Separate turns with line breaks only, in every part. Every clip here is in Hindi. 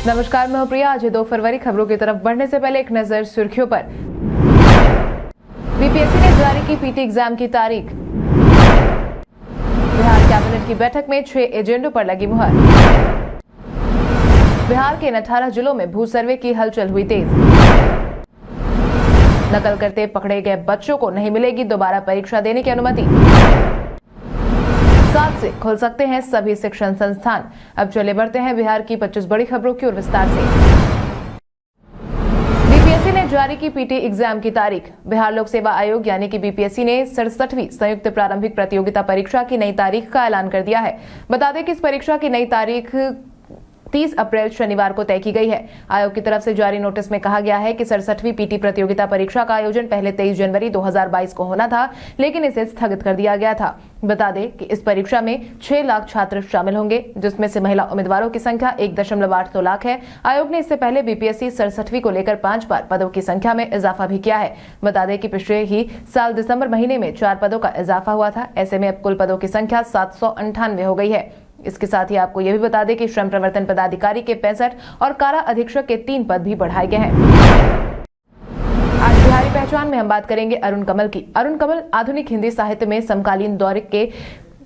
नमस्कार, मैं हूं प्रिया। आज 2 फरवरी। खबरों की तरफ बढ़ने से पहले एक नजर सुर्खियों पर। बीपीएससी ने जारी की पीटी एग्जाम की तारीख। बिहार कैबिनेट की बैठक में 6 एजेंडों पर लगी मुहर। बिहार के इन 18 जिलों में भू सर्वे की हलचल हुई तेज। नकल करते पकड़े गए बच्चों को नहीं मिलेगी दोबारा परीक्षा देने की अनुमति। 7 से खुल सकते हैं सभी शिक्षण संस्थान। अब चले बढ़ते हैं बिहार की 25 बड़ी खबरों की ओर विस्तार से। बीपीएससी ने जारी की पीटी एग्जाम की तारीख। बिहार लोक सेवा आयोग यानी कि बीपीएससी ने 67वीं संयुक्त प्रारंभिक प्रतियोगिता परीक्षा की नई तारीख का ऐलान कर दिया है। बता दें कि इस परीक्षा की नई तारीख 30 अप्रैल शनिवार को तय की गई है। आयोग की तरफ से जारी नोटिस में कहा गया है कि 67वीं पीटी प्रतियोगिता परीक्षा का आयोजन पहले 23 जनवरी 2022 को होना था, लेकिन इसे स्थगित कर दिया गया था। बता दें कि इस परीक्षा में 6 लाख छात्र शामिल होंगे, जिसमें से महिला उम्मीदवारों की संख्या 1.82 लाख है। आयोग ने इससे पहले बीपीएससी 67वीं को लेकर 5 बार पदों की संख्या में इजाफा भी किया है। बता दें कि पिछले ही साल दिसंबर महीने में 4 पदों का इजाफा हुआ था। ऐसे में अब कुल पदों की संख्या 798 हो गई है। इसके साथ ही आपको यह भी बता दें कि श्रम प्रवर्तन पदाधिकारी के 65 और कारा अधीक्षक के 3 पद भी बढ़ाए गए हैं। आज बिहारी पहचान में हम बात करेंगे अरुण कमल की। अरुण कमल आधुनिक हिंदी साहित्य में समकालीन दौर के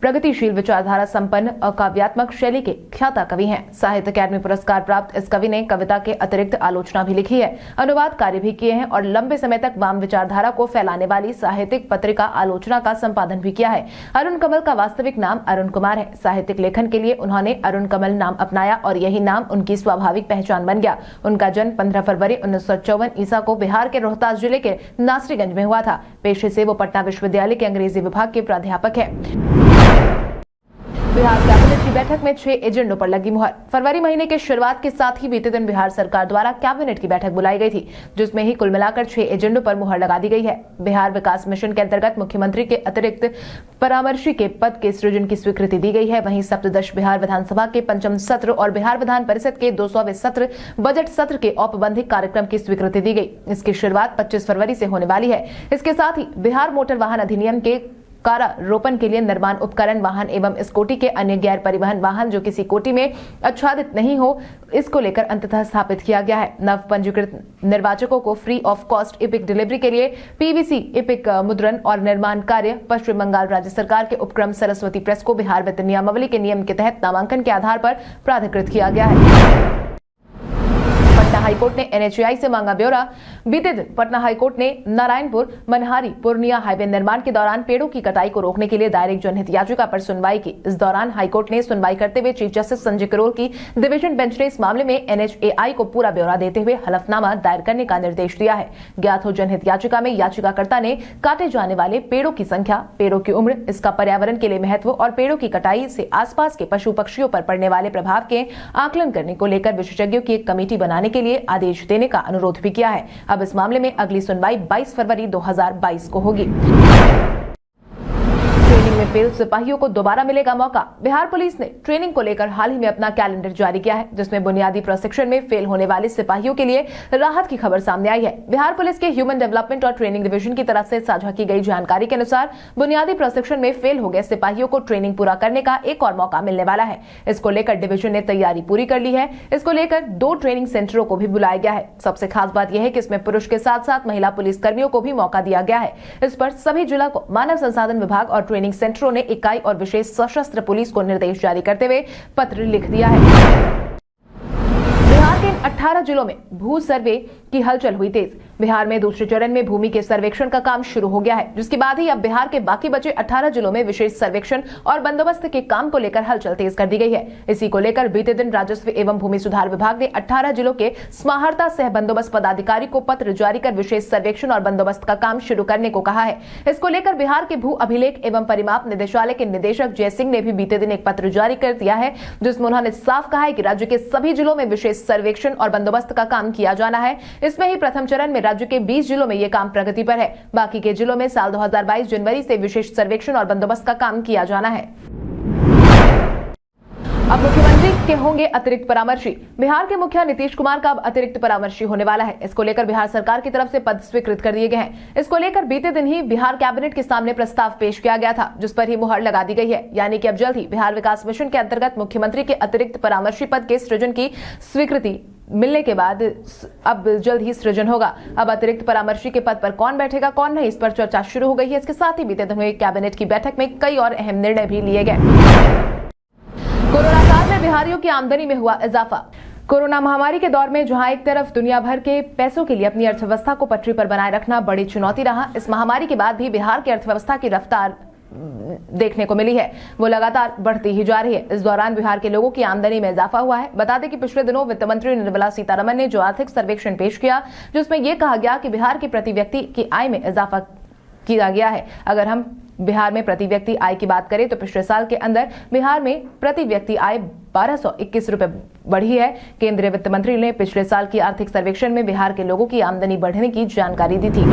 प्रगतिशील विचारधारा संपन्न अकाव्यात्मक शैली के ख्याता कवि हैं। साहित्य अकादमी पुरस्कार प्राप्त इस कवि ने कविता के अतिरिक्त आलोचना भी लिखी है, अनुवाद कार्य भी किए हैं और लंबे समय तक वाम विचारधारा को फैलाने वाली साहित्यिक पत्रिका आलोचना का संपादन भी किया है। अरुण कमल का वास्तविक नाम अरुण कुमार है। साहित्यिक लेखन के लिए उन्होंने अरुण कमल नाम अपनाया और यही नाम उनकी स्वाभाविक पहचान बन गया। उनका जन्म 15 फरवरी 1954 ईसा को बिहार के रोहतास जिले के नासरीगंज में हुआ था। पेशे से वो पटना विश्वविद्यालय के अंग्रेजी विभाग के प्राध्यापक है। बिहार कैबिनेट की बैठक में 6 एजेंडों पर लगी मुहर। फरवरी महीने के शुरुआत के साथ ही बीते दिन बिहार सरकार द्वारा कैबिनेट की बैठक बुलाई गई थी, जिसमें ही कुल मिलाकर 6 एजेंडों पर मुहर लगा दी गई है। बिहार विकास मिशन के अंतर्गत मुख्यमंत्री के अतिरिक्त परामर्शी के पद के सृजन की स्वीकृति दी गई है। वहीं सप्तदश बिहार विधानसभा के 5म सत्र और बिहार विधान परिषद के 200वें सत्र बजट सत्र के औपबंधिक कार्यक्रम की स्वीकृति दी गई। इसकी शुरुआत 25 फरवरी से होने वाली है। इसके साथ ही बिहार मोटर वाहन अधिनियम के कारारोपण के लिए निर्माण उपकरण वाहन एवं इस कोटि के अन्य गैर परिवहन वाहन जो किसी कोटि में आच्छादित नहीं हो, इसको लेकर अंततः स्थापित किया गया है। नव पंजीकृत निर्वाचकों को free of cost EPIC delivery के लिए पीवीसी इपिक मुद्रण और निर्माण कार्य पश्चिम बंगाल राज्य सरकार के उपक्रम सरस्वती प्रेस को बिहार वित्त नियमावली के नियम के तहत नामांकन के आधार पर प्राधिकृत किया गया है। पटना हाईकोर्ट ने एनएचएआई से मांगा ब्यौरा। बीते दिन पटना हाईकोर्ट ने नारायणपुर मनहारी पूर्णिया हाईवे निर्माण के दौरान पेड़ों की कटाई को रोकने के लिए दायर एक जनहित याचिका पर सुनवाई की। इस दौरान हाईकोर्ट ने सुनवाई करते हुए चीफ जस्टिस संजय करोल की डिवीजन बेंच ने इस मामले में एनएचएआई को पूरा ब्यौरा देते हुए हलफनामा दायर करने का निर्देश दिया है। ज्ञात हो जनहित याचिका में याचिकाकर्ता ने काटे जाने वाले पेड़ों की संख्या, पेड़ों की उम्र, इसका पर्यावरण के लिए महत्व और पेड़ों की कटाई से आसपास के पशु पक्षियों पर पड़ने वाले प्रभाव के आकलन करने को लेकर विशेषज्ञों की एक कमेटी बनाने के लिए आदेश देने का अनुरोध भी किया है। अब इस मामले में अगली सुनवाई 22 फरवरी 2022 को होगी। ट्रेनिंग में फेल सिपाहियों को दोबारा मिलेगा मौका। बिहार पुलिस ने ट्रेनिंग को लेकर हाल ही में अपना कैलेंडर जारी किया है, जिसमें बुनियादी प्रशिक्षण में फेल होने वाले सिपाहियों के लिए राहत की खबर सामने आई है। बिहार पुलिस के ह्यूमन डेवलपमेंट और ट्रेनिंग डिवीजन की तरफ से साझा की गई जानकारी के अनुसार बुनियादी प्रशिक्षण में फेल हो गए सिपाहियों को ट्रेनिंग पूरा करने का एक और मौका मिलने वाला है। इसको लेकर डिवीजन ने तैयारी पूरी कर ली है। इसको लेकर 2 ट्रेनिंग सेंटरों को भी बुलाया गया है। सबसे खास बात यह है कि इसमें पुरुष के साथ साथ महिला पुलिस कर्मियों को भी मौका दिया गया है। इस पर सभी जिला को मानव संसाधन विभाग और ट्रेनिंग सेंटरों ने इकाई और विशेष सशस्त्र पुलिस को निर्देश जारी करते हुए पत्र लिख दिया है। बिहार के 18 जिलों में भू सर्वे की हलचल हुई तेज। बिहार में दूसरे चरण में भूमि के सर्वेक्षण का काम शुरू हो गया है, जिसके बाद ही अब बिहार के बाकी बचे 18 जिलों में विशेष सर्वेक्षण और बंदोबस्त के काम को लेकर हलचल तेज कर दी गई है। इसी को लेकर बीते दिन राजस्व एवं भूमि सुधार विभाग ने 18 जिलों के समाहर्ता सह बंदोबस्त पदाधिकारी को पत्र जारी कर विशेष सर्वेक्षण और बंदोबस्त का काम शुरू करने को कहा है। इसको लेकर बिहार के भू अभिलेख एवं परिमाप निदेशालय के निदेशक जय सिंह ने भी बीते दिन एक पत्र जारी कर दिया है, जिसमें उन्होंने साफ कहा है कि राज्य के सभी जिलों में विशेष सर्वेक्षण और बंदोबस्त का काम किया जाना है। इसमें ही प्रथम चरण में राज्य के 20 जिलों में यह काम प्रगति पर है। बाकी के जिलों में साल 2022 जनवरी से विशेष सर्वेक्षण और बंदोबस्त का काम किया जाना है। अब मुख्यमंत्री मंत्री के होंगे अतिरिक्त परामर्शी। बिहार के मुखिया नीतीश कुमार का अब अतिरिक्त परामर्शी होने वाला है। इसको लेकर बिहार सरकार की तरफ से पद स्वीकृत कर दिए गए हैं। इसको लेकर बीते दिन ही बिहार कैबिनेट के सामने प्रस्ताव पेश किया गया था, जिस पर ही मुहर लगा दी गई है। यानी कि अब जल्द ही बिहार विकास मिशन के अंतर्गत मुख्यमंत्री के अतिरिक्त परामर्शी पद के सृजन की स्वीकृति मिलने के बाद अब जल्द ही सृजन होगा। अब अतिरिक्त परामर्शी के पद पर कौन बैठेगा कौन नहीं, इस पर चर्चा शुरू हो गई है। इसके साथ ही बीते दिन हुए कैबिनेट की बैठक में कई और अहम निर्णय भी लिए गए। कोरोना काल में बिहारियों की आमदनी में हुआ इजाफा। कोरोना महामारी के दौर में जहां एक तरफ दुनिया भर के पैसों के लिए अपनी अर्थव्यवस्था को पटरी पर बनाए रखना बड़ी चुनौती रहा, इस महामारी के बाद भी बिहार की अर्थव्यवस्था की रफ्तार देखने को मिली है, वो लगातार बढ़ती ही जा रही है। इस दौरान बिहार के लोगों की आमदनी में इजाफा हुआ है। बता दें कि पिछले दिनों वित्त मंत्री निर्मला सीतारमण ने जो आर्थिक सर्वेक्षण पेश किया, जिसमें यह कहा गया कि बिहार की प्रति व्यक्ति की आय में इजाफा किया गया है। अगर हम बिहार में प्रति व्यक्ति आय की बात करें तो पिछले साल के अंदर बिहार में प्रति व्यक्ति आय 1221 रुपए बढ़ी है। केंद्रीय वित्त मंत्री ने पिछले साल की आर्थिक सर्वेक्षण में बिहार के लोगों की आमदनी बढ़ने की जानकारी दी थी।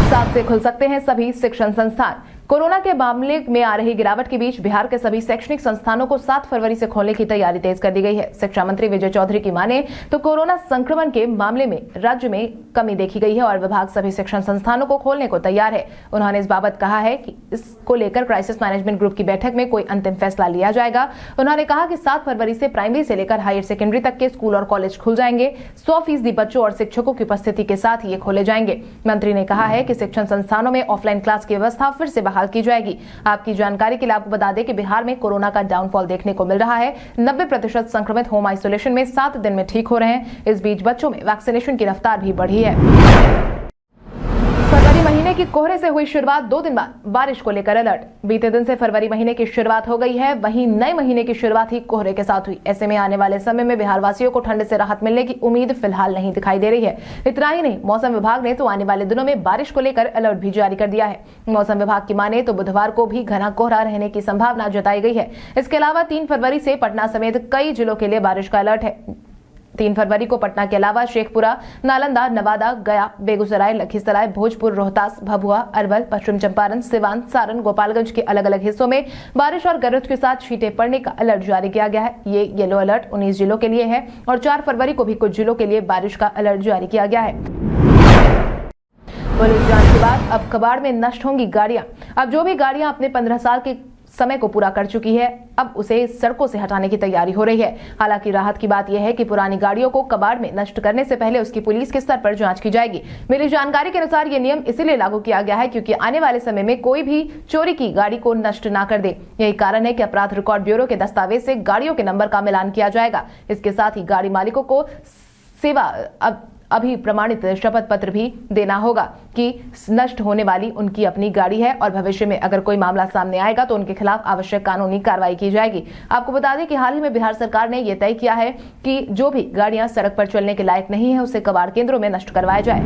7 से खुल सकते हैं सभी शिक्षण संस्थान। कोरोना के मामले में आ रही गिरावट के बीच बिहार के सभी शैक्षणिक संस्थानों को 7 फरवरी से खोलने की तैयारी तेज कर दी गई है। शिक्षा मंत्री विजय चौधरी की माने तो कोरोना संक्रमण के मामले में राज्य में कमी देखी गई है और विभाग सभी शिक्षण संस्थानों को खोलने को तैयार है। उन्होंने इस बाबत कहा है कि इसको लेकर क्राइसिस मैनेजमेंट ग्रुप की बैठक में कोई अंतिम फैसला लिया जाएगा। उन्होंने कहा कि 7 फरवरी से प्राइमरी से लेकर हायर सेकेंडरी तक के स्कूल और कॉलेज खुल जाएंगे। 100% बच्चों और शिक्षकों की उपस्थिति के साथ ये खोले जाएंगे। मंत्री ने कहा है कि शिक्षण संस्थानों में ऑफलाइन क्लास की व्यवस्था फिर से बहाल की जाएगी। आपकी जानकारी के लिए आपको बता दें कि बिहार में कोरोना का डाउनफॉल देखने को मिल रहा है। 90% संक्रमित होम आइसोलेशन में 7 दिन में ठीक हो रहे हैं। इस बीच बच्चों में वैक्सीनेशन की रफ्तार भी बढ़ी है। फरवरी महीने की कोहरे से हुई शुरुआत, 2 दिन बाद बारिश को लेकर अलर्ट। बीते दिन से फरवरी महीने की शुरुआत हो गई है, वहीं नए महीने की शुरुआत ही कोहरे के साथ हुई। ऐसे में आने वाले समय में बिहार वासियों को ठंड से राहत मिलने की उम्मीद फिलहाल नहीं दिखाई दे रही है। इतना ही नहीं, मौसम विभाग ने तो आने वाले दिनों में बारिश को लेकर अलर्ट भी जारी कर दिया है। मौसम विभाग की माने तो बुधवार को भी घना कोहरा रहने की संभावना जताई गई है। इसके अलावा 3 फरवरी से पटना समेत कई जिलों के लिए बारिश का अलर्ट है। 3 फरवरी को पटना के अलावा शेखपुरा, नालंदा, नवादा, गया, बेगूसराय, लखीसराय, भोजपुर, रोहतास, भभुआ, अरवल, पश्चिम चंपारण, सिवान, सारण, गोपालगंज के अलग अलग हिस्सों में बारिश और गरज के साथ छींटे पड़ने का अलर्ट जारी किया गया है। ये येलो अलर्ट 19 जिलों के लिए है और 4 फरवरी को भी कुछ जिलों के लिए बारिश का अलर्ट जारी किया गया है। पुलिस जांच के बाद अब कबाड़ में नष्ट होंगी गाड़ियां। अब जो भी गाड़ियां अपने 15 साल के समय को पूरा कर चुकी है, अब उसे सड़कों से हटाने की तैयारी हो रही है। हालांकि राहत की बात यह है कि पुरानी गाड़ियों को कबाड़ में नष्ट करने से पहले उसकी पुलिस के स्तर पर जांच की जाएगी। मिली जानकारी के अनुसार यह नियम इसीलिए लागू किया गया है क्योंकि आने वाले समय में कोई भी चोरी की गाड़ी को नष्ट ना कर दे। यही कारण है कि अपराध रिकॉर्ड ब्यूरो के दस्तावेज से गाड़ियों के नंबर का मिलान किया जाएगा। इसके साथ ही गाड़ी मालिकों को सेवा अभी प्रमाणित शपथ पत्र भी देना होगा कि नष्ट होने वाली उनकी अपनी गाड़ी है और भविष्य में अगर कोई मामला सामने आएगा तो उनके खिलाफ आवश्यक कानूनी कार्रवाई की जाएगी। आपको बता दें कि हाल ही में बिहार सरकार ने यह तय किया है कि जो भी गाड़ियां सड़क पर चलने के लायक नहीं है उसे कबाड़ केंद्रों में नष्ट करवाया जाए।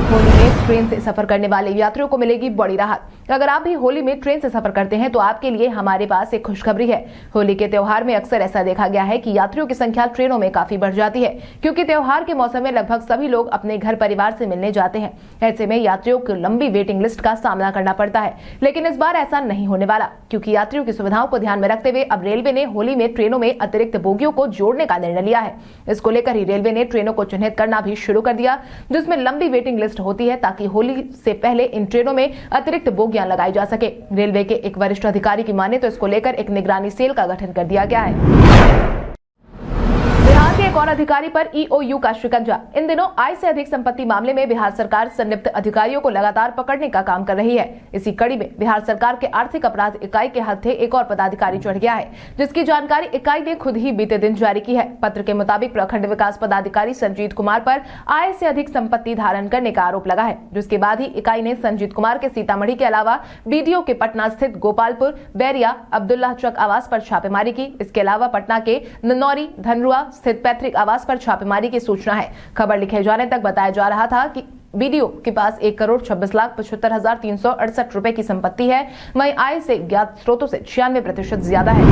होली में ट्रेन से सफर करने वाले यात्रियों को मिलेगी बड़ी राहत। अगर आप भी होली में ट्रेन से सफर करते हैं तो आपके लिए हमारे पास एक खुशखबरी है। होली के त्योहार में अक्सर ऐसा देखा गया है कि यात्रियों की संख्या ट्रेनों में काफी बढ़ जाती है क्योंकि त्योहार के मौसम में लगभग सभी लोग अपने घर परिवार से मिलने जाते हैं। ऐसे में यात्रियों को लंबी वेटिंग लिस्ट का सामना करना पड़ता है, लेकिन इस बार ऐसा नहीं होने वाला क्योंकि यात्रियों की सुविधाओं को ध्यान में रखते हुए अब रेलवे ने होली में ट्रेनों में अतिरिक्त बोगियों को जोड़ने का निर्णय लिया है। इसको लेकर ही रेलवे ने ट्रेनों को चिन्हित करना भी शुरू कर दिया, जिसमें लंबी वेटिंग लिस्ट होती है ताकि होली से पहले इन ट्रेनों में अतिरिक्त बोगियां लगाई जा सके। रेलवे के एक वरिष्ठ अधिकारी की माने तो इसको लेकर एक निगरानी सेल का गठन कर दिया गया है। बिहार के एक और अधिकारी पर ईओयू का शिकंजा। इन दिनों आय से अधिक संपत्ति मामले में बिहार सरकार संलिप्त अधिकारियों को लगातार पकड़ने का काम कर रही है। इसी कड़ी में बिहार सरकार के आर्थिक अपराध इकाई के हत्थे एक और पदाधिकारी चढ़ गया है, जिसकी जानकारी इकाई ने खुद ही बीते दिन जारी की है। पत्र के मुताबिक प्रखंड विकास पदाधिकारी संजीत कुमार पर आय से अधिक संपत्ति धारण करने का आरोप लगा है, जिसके बाद ही इकाई ने संजीत कुमार के सीतामढ़ी के अलावा बीडीओ के पटना स्थित गोपालपुर, बैरिया, अब्दुल्ला चक आवास पर छापेमारी की। इसके अलावा पटना के ननौरी, धनरुआ स्थित पैतृक आवास पर छापेमारी की सूचना है। खबर लिखे जाने तक बताया जा रहा था कि बीडीओ के पास 1,26,75,368 रुपए की संपत्ति है। वहीं आय से ज्ञात स्रोतों से 96% ज्यादा है।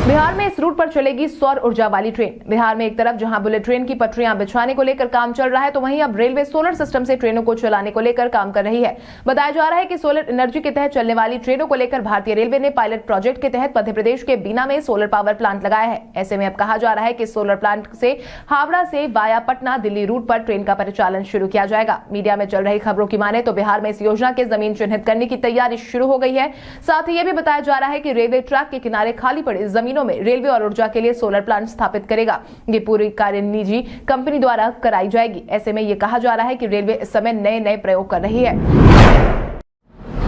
बिहार में इस रूट पर चलेगी सौर ऊर्जा वाली ट्रेन। बिहार में एक तरफ जहां बुलेट ट्रेन की पटरियां बिछाने को लेकर काम चल रहा है, तो वहीं अब रेलवे सोलर सिस्टम से ट्रेनों को चलाने को लेकर काम कर रही है। बताया जा रहा है कि सोलर एनर्जी के तहत चलने वाली ट्रेनों को लेकर भारतीय रेलवे ने पायलट प्रोजेक्ट के तहत मध्य प्रदेश के बीना में सोलर पावर प्लांट लगाया है। ऐसे में अब कहा जा रहा है कि सोलर प्लांट से हावड़ा से वाया पटना दिल्ली रूट पर ट्रेन का परिचालन शुरू किया जाएगा। मीडिया में चल रही खबरों की माने तो बिहार में इस योजना के जमीन चिन्हित करने की तैयारी शुरू हो गई है। साथ ही यह भी बताया जा रहा है कि रेलवे ट्रैक के किनारे खाली पड़ी जमीनों में रेलवे और ऊर्जा के लिए सोलर प्लांट स्थापित करेगा। ये पूरी कार्य निजी कंपनी द्वारा कराई जाएगी। ऐसे में यह कहा जा रहा है कि रेलवे इस समय नए प्रयोग कर रही है।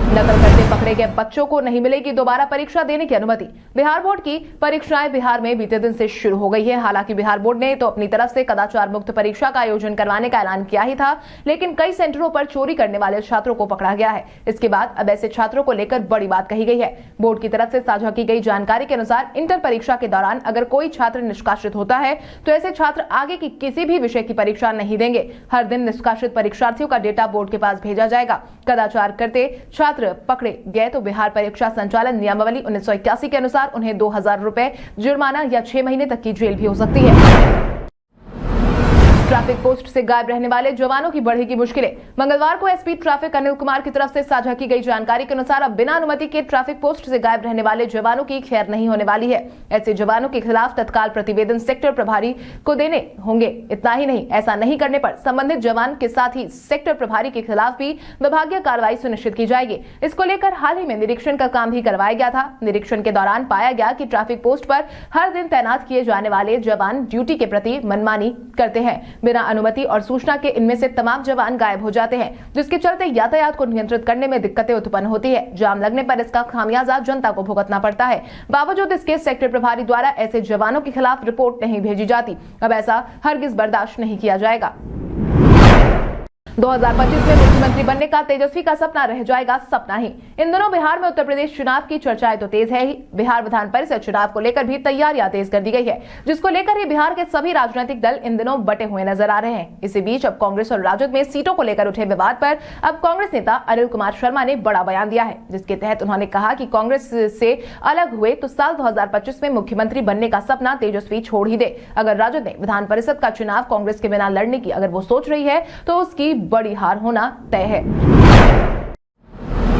नकल करते पकड़े गए बच्चों को नहीं मिलेगी दोबारा परीक्षा देने की अनुमति। बिहार बोर्ड की परीक्षाएं बिहार में बीते दिन से शुरू हो गई है। हालांकि बिहार बोर्ड ने तो अपनी तरफ से कदाचार मुक्त परीक्षा का आयोजन करवाने का ऐलान किया ही था, लेकिन कई सेंटरों पर चोरी करने वाले छात्रों को पकड़ा गया है। इसके बाद अब ऐसे छात्रों को लेकर बड़ी बात कही गई है। बोर्ड की तरफ से साझा की गई जानकारी के अनुसार इंटर परीक्षा के दौरान अगर कोई छात्र निष्कासित होता है तो ऐसे छात्र आगे की किसी भी विषय की परीक्षा नहीं देंगे। हर दिन निष्कासित परीक्षार्थियों का डेटा बोर्ड के पास भेजा जाएगा। कदाचार करते छात्र पकड़े गए तो बिहार परीक्षा संचालन नियमावली 1981 के अनुसार उन्हें 2000 रुपए जुर्माना या 6 महीने तक की जेल भी हो सकती है। ट्रैफिक पोस्ट से गायब रहने वाले जवानों की बढ़ेगी मुश्किलें। मंगलवार को एसपी ट्रैफिक अनिल कुमार की तरफ से साझा की गई जानकारी के अनुसार अब बिना अनुमति के ट्रैफिक पोस्ट से गायब रहने वाले जवानों की खैर नहीं होने वाली है। ऐसे जवानों के खिलाफ तत्काल प्रतिवेदन सेक्टर प्रभारी को देने होंगे। इतना ही नहीं, ऐसा नहीं करने पर संबंधित जवान के साथ ही सेक्टर प्रभारी के खिलाफ भी विभागीय कार्रवाई सुनिश्चित की जाएगी। इसको लेकर हाल ही में निरीक्षण का काम भी करवाया गया था। निरीक्षण के दौरान पाया गया कि ट्रैफिक पोस्ट पर हर दिन तैनात किए जाने वाले जवान ड्यूटी के प्रति मनमानी करते हैं। बिना अनुमति और सूचना के इनमें से तमाम जवान गायब हो जाते हैं, जिसके चलते यातायात को नियंत्रित करने में दिक्कतें उत्पन्न होती है। जाम लगने पर इसका खामियाजा जनता को भुगतना पड़ता है। बावजूद इसके सेक्टर प्रभारी द्वारा ऐसे जवानों के खिलाफ रिपोर्ट नहीं भेजी जाती। अब ऐसा हरगिज बर्दाश्त नहीं किया जाएगा। 2025 में मुख्यमंत्री बनने का तेजस्वी का सपना रह जाएगा सपना ही। इन दिनों बिहार में उत्तर प्रदेश चुनाव की चर्चाएं तो तेज है ही। बिहार विधान परिषद चुनाव को लेकर भी तैयारियां तेज कर दी गई है, जिसको लेकर ही बिहार के सभी राजनीतिक दल इन दिनों बटे हुए नजर आ रहे हैं। इसी बीच अब कांग्रेस और राजद में सीटों को लेकर उठे विवाद पर अब कांग्रेस नेता अनिल कुमार शर्मा ने बड़ा बयान दिया है, जिसके तहत उन्होंने कहा कि कांग्रेस से अलग हुए तो साल 2025 में मुख्यमंत्री बनने का सपना तेजस्वी छोड़ ही दे। अगर राजद ने विधान परिषद का चुनाव कांग्रेस के बिना लड़ने की अगर वो सोच रही है तो उसकी बड़ी हार होना तय है।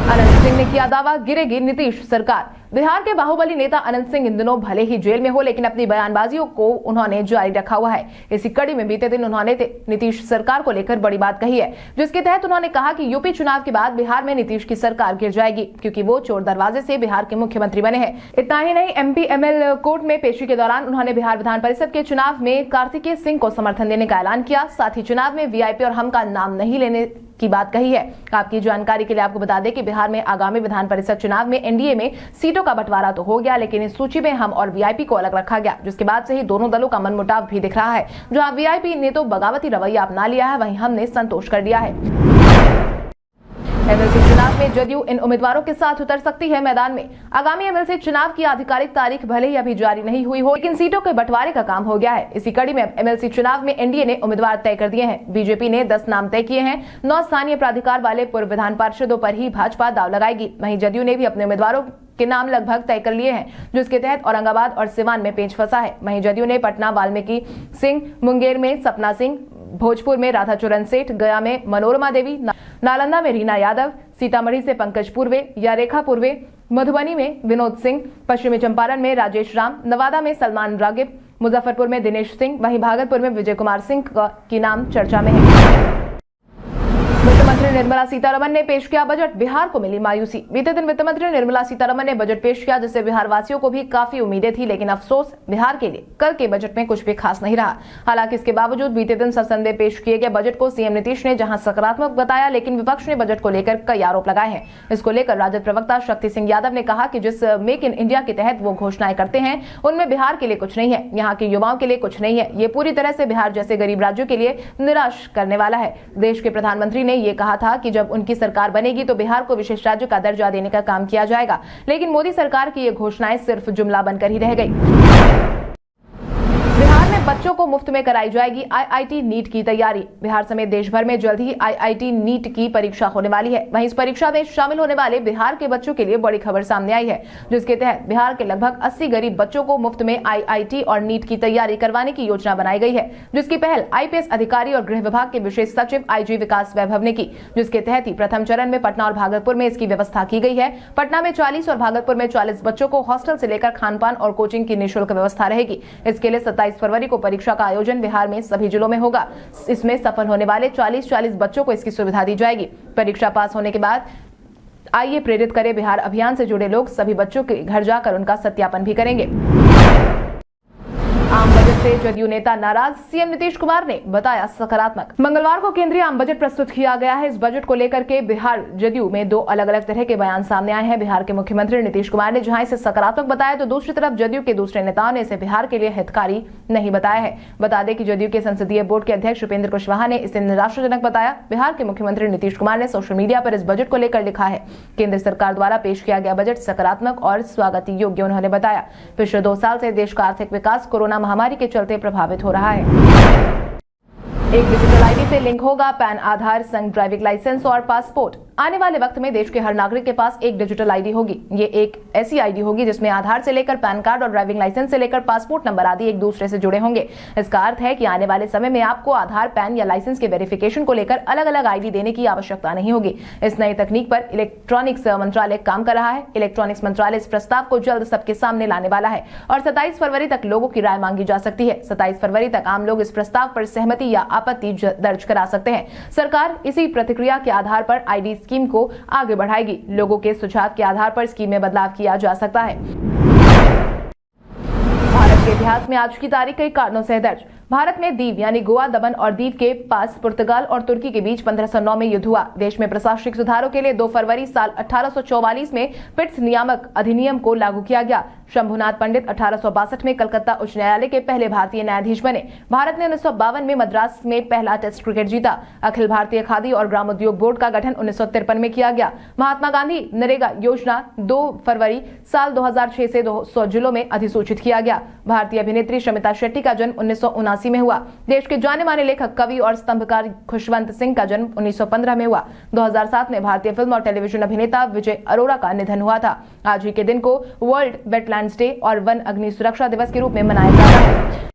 अनंत सिंह ने किया दावा, गिरेगी नीतीश सरकार। बिहार के बाहुबली नेता अनंत सिंह इन दिनों भले ही जेल में हो, लेकिन अपनी बयानबाजियों को उन्होंने जारी रखा हुआ है। इसी कड़ी में बीते दिन उन्होंने नीतीश सरकार को लेकर बड़ी बात कही है, जिसके तहत उन्होंने कहा कि यूपी चुनाव के बाद बिहार में नीतीश की सरकार गिर जाएगी, क्योंकि वो चोर दरवाजे से बिहार के मुख्यमंत्री बने हैं। इतना ही नहीं, एमपीएमएल कोर्ट में पेशी के दौरान उन्होंने बिहार विधान परिषद के चुनाव में कार्तिकेय सिंह को समर्थन देने का ऐलान किया। साथ ही चुनाव में वीआईपी और हम का नाम नहीं लेने की बात कही है। आपकी जानकारी के लिए आपको बता दें कि बिहार में आगामी विधान परिषद चुनाव में एनडीए में सीटों का बंटवारा तो हो गया, लेकिन इस सूची में हम और वीआईपी को अलग रखा गया, जिसके बाद से ही दोनों दलों का मनमुटाव भी दिख रहा है। जहां वीआईपी ने तो बगावती रवैया अपना लिया है, वहीं हमने संतोष कर दिया है। एमएलसी चुनाव में जदयू इन उम्मीदवारों के साथ उतर सकती है मैदान में। आगामी एमएलसी चुनाव की आधिकारिक तारीख भले ही अभी जारी नहीं हुई हो, लेकिन सीटों के बंटवारे का काम हो गया है। इसी कड़ी में एमएलसी चुनाव में एनडीए ने उम्मीदवार तय कर दिए हैं। बीजेपी ने 10 नाम तय किए हैं। 9 स्थानीय प्राधिकार वाले पूर्व विधान पार्षदों पर ही भाजपा दाव लगाएगी। वहीं जदयू ने भी अपने उम्मीदवारों के नाम लगभग तय कर लिए हैं, जिसके तहत औरंगाबाद और सिवान में पेंच फंसा है। वहीं जदयू ने पटना वाल्मीकि सिंह, मुंगेर में सपना सिंह, भोजपुर में राधाचरण सेठ, गया में मनोरमा देवी, नालंदा में रीना यादव, सीतामढ़ी से पंकज पूर्वे या रेखा पूर्वे, मधुबनी में विनोद सिंह, पश्चिमी चंपारण में राजेश राम, नवादा में सलमान रागिब, मुजफ्फरपुर में दिनेश सिंह, वहीं भागलपुर में विजय कुमार सिंह की नाम चर्चा में है। वित्त मंत्री निर्मला सीतारमण ने पेश किया बजट, बिहार को मिली मायूसी। बीते दिन वित्त मंत्री निर्मला सीतारमण ने बजट पेश किया, जिससे बिहार वासियों को भी काफी उम्मीदें थी, लेकिन अफसोस बिहार के लिए कल के बजट में कुछ भी खास नहीं रहा। हालांकि इसके बावजूद बीते दिन ससंदेह पेश किए गए बजट को सीएम नीतीश ने जहां सकारात्मक बताया, लेकिन विपक्ष ने बजट को लेकर कई आरोप लगाए हैं। इसको लेकर राजद प्रवक्ता शक्ति सिंह यादव ने कहा कि जिस मेक इन इंडिया के तहत वो घोषणाएं करते हैं, उनमें बिहार के लिए कुछ नहीं है, यहाँ के युवाओं के लिए कुछ नहीं है। ये पूरी तरह से बिहार जैसे गरीब राज्यों के लिए निराश करने वाला है। देश के प्रधानमंत्री ने ये कहा था कि जब उनकी सरकार बनेगी तो बिहार को विशेष राज्य का दर्जा देने का काम किया जाएगा, लेकिन मोदी सरकार की ये घोषणाएं सिर्फ जुमला बनकर ही रह गई। बच्चों को मुफ्त में कराई जाएगी आईआईटी नीट की तैयारी। बिहार समेत देश भर में जल्द ही आईआईटी नीट की परीक्षा होने वाली है। वहीं इस परीक्षा में शामिल होने वाले बिहार के बच्चों के लिए बड़ी खबर सामने आई है, जिसके तहत बिहार के लगभग 80 गरीब बच्चों को मुफ्त में आईआईटी और नीट की तैयारी करवाने की योजना बनाई गई है, जिसकी पहल आईपीएस अधिकारी और गृह विभाग के विशेष सचिव आईजी विकास वैभव ने की, जिसके तहत ही प्रथम चरण में पटना और भागलपुर में इसकी व्यवस्था की गई है। पटना में 40 और भागलपुर में 40 बच्चों को हॉस्टल से लेकर खानपान और कोचिंग की निःशुल्क व्यवस्था रहेगी। इसके लिए 27 फरवरी को परीक्षा का आयोजन बिहार में सभी जिलों में होगा। इसमें सफल होने वाले 40 बच्चों को इसकी सुविधा दी जाएगी। परीक्षा पास होने के बाद आइए प्रेरित करें बिहार अभियान से जुड़े लोग सभी बच्चों के घर जाकर उनका सत्यापन भी करेंगे। आम बजट से जदयू नेता नाराज, सीएम नीतीश कुमार ने बताया सकारात्मक। मंगलवार को केंद्रीय आम बजट प्रस्तुत किया गया है। इस बजट को लेकर के बिहार जदयू में दो अलग अलग तरह के बयान सामने आए हैं। बिहार के मुख्यमंत्री नीतीश कुमार ने जहां इसे सकारात्मक बताया, तो दूसरी तरफ जदयू के दूसरे नेताओं ने इसे बिहार के लिए हितकारी नहीं बताया है। बता दें कि जदयू के संसदीय बोर्ड के अध्यक्ष उपेंद्र कुशवाहा ने इसे निराशाजनक बताया। बिहार के मुख्यमंत्री नीतीश कुमार ने सोशल मीडिया पर इस बजट को लेकर लिखा है, केंद्र सरकार द्वारा पेश किया गया बजट सकारात्मक और स्वागत योग्य। उन्होंने बताया, पिछले 2 साल से देश का आर्थिक विकास कोरोना महामारी के चलते प्रभावित हो रहा है। एक डिजिटल आईडी से लिंक होगा पैन, आधार संग ड्राइविंग लाइसेंस और पासपोर्ट। आने वाले वक्त में देश के हर नागरिक के पास एक डिजिटल आईडी होगी। ये एक ऐसी आईडी होगी जिसमें आधार से लेकर पैन कार्ड और ड्राइविंग लाइसेंस से लेकर पासपोर्ट नंबर आदि एक दूसरे से जुड़े होंगे। इसका अर्थ है कि आने वाले समय में आपको आधार, पैन या लाइसेंस के वेरिफिकेशन को लेकर अलग अलग आईडी देने की आवश्यकता नहीं होगी। इस नई तकनीक पर इलेक्ट्रॉनिक्स मंत्रालय काम कर रहा है। इलेक्ट्रॉनिक्स मंत्रालय इस प्रस्ताव को जल्द सबके सामने लाने वाला है और 27 फरवरी तक लोगों की राय मांगी जा सकती है। 27 फरवरी तक आम लोग इस प्रस्ताव पर सहमति या आपत्ति दर्ज करा सकते हैं। सरकार इसी प्रतिक्रिया के आधार पर आईडी स्कीम को आगे बढ़ाएगी। लोगों के सुझाव के आधार पर स्कीम में बदलाव किया जा सकता है। भारत के इतिहास में आज की तारीख कई कारणों से दर्ज। भारत में दीव यानी गोवा, दमन और दीव के पास पुर्तगाल और तुर्की के बीच 1509 में युद्ध हुआ। देश में प्रशासनिक सुधारों के लिए 2 फरवरी साल 1844 में पिट्स नियामक अधिनियम को लागू किया गया। शंभुनाथ पंडित 1862 में कलकत्ता उच्च न्यायालय के पहले भारतीय न्यायाधीश बने। भारत ने 1952 में मद्रास में पहला टेस्ट क्रिकेट जीता। अखिल भारतीय खादी और ग्रामोद्योग बोर्ड का गठन 1953 में किया गया। महात्मा गांधी नरेगा योजना 2 फरवरी साल 2006 से 200 जिलों में अधिसूचित किया गया। भारतीय अभिनेत्री शमिता शेट्टी का जन्म 1979 में हुआ। देश के जाने माने लेखक, कवि और स्तंभकार खुशवंत सिंह का जन्म 1915 में हुआ। 2007 में भारतीय फिल्म और टेलीविजन अभिनेता विजय अरोरा का निधन हुआ था। आज ही के दिन को वर्ल्ड वेटलैंड्स डे और वन अग्नि सुरक्षा दिवस के रूप में मनाया जाता है।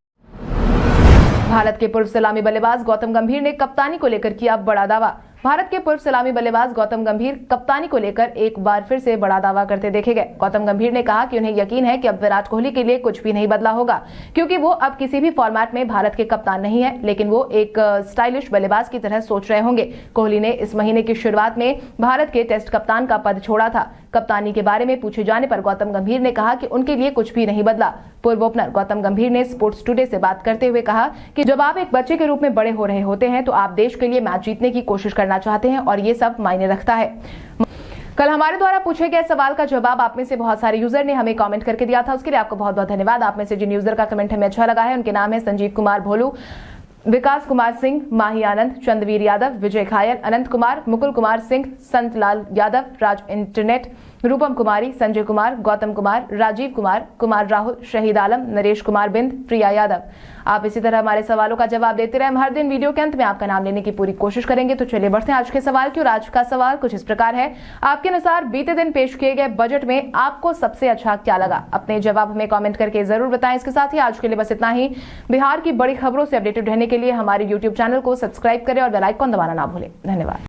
भारत के पूर्व सलामी बल्लेबाज गौतम गंभीर ने कप्तानी को लेकर किया बड़ा दावा। भारत के पूर्व सलामी बल्लेबाज गौतम गंभीर कप्तानी को लेकर एक बार फिर से बड़ा दावा करते देखे गए। गौतम गंभीर ने कहा कि उन्हें यकीन है कि अब विराट कोहली के लिए कुछ भी नहीं बदला होगा, क्योंकि वो अब किसी भी फॉर्मेट में भारत के कप्तान नहीं है, लेकिन वो एक स्टाइलिश बल्लेबाज की तरह सोच रहे होंगे। कोहली ने इस महीने की शुरुआत में भारत के टेस्ट कप्तान का पद छोड़ा था। कप्तानी के बारे में पूछे जाने पर गौतम गंभीर ने कहा कि उनके लिए कुछ भी नहीं बदला। पूर्व ओपनर गौतम गंभीर ने स्पोर्ट्स टुडे से बात करते हुए कहा कि जब आप एक बच्चे के रूप में बड़े हो रहे होते हैं तो आप देश के लिए मैच जीतने की कोशिश करना चाहते हैं और ये सब मायने रखता है। कल हमारे द्वारा पूछे गए सवाल का जवाब आप में से बहुत सारे यूजर ने हमें कमेंट करके दिया था, उसके लिए आपको बहुत बहुत धन्यवाद। आप में से जिन यूजर का कमेंट हमें अच्छा लगा है उनके नाम है संजीव कुमार भोलू, विकास कुमार सिंह, माही आनंद, चंद्रवीर यादव, विजय घायल, अनंत कुमार, मुकुल कुमार सिंह, संत लाल यादव, राज इंटरनेट, रूपम कुमारी, संजय कुमार, गौतम कुमार, राजीव कुमार, कुमार राहुल, शहीद आलम, नरेश कुमार बिंद, प्रिया यादव। आप इसी तरह हमारे सवालों का जवाब देते रहे। हम हर दिन वीडियो के अंत में आपका नाम लेने की पूरी कोशिश करेंगे। तो चलिए बढ़ते हैं आज के सवाल की ओर। आज का सवाल कुछ इस प्रकार है, आपके अनुसार बीते दिन पेश किए गए बजट में आपको सबसे अच्छा क्या लगा? अपने जवाब हमें कमेंट करके जरूर बताएं। इसके साथ ही आज के लिए बस इतना ही। बिहार की बड़ी खबरों से अपडेटेड रहने के लिए हमारे YouTube चैनल को सब्सक्राइब करें और बेल आइकन दबाना ना भूलें। धन्यवाद।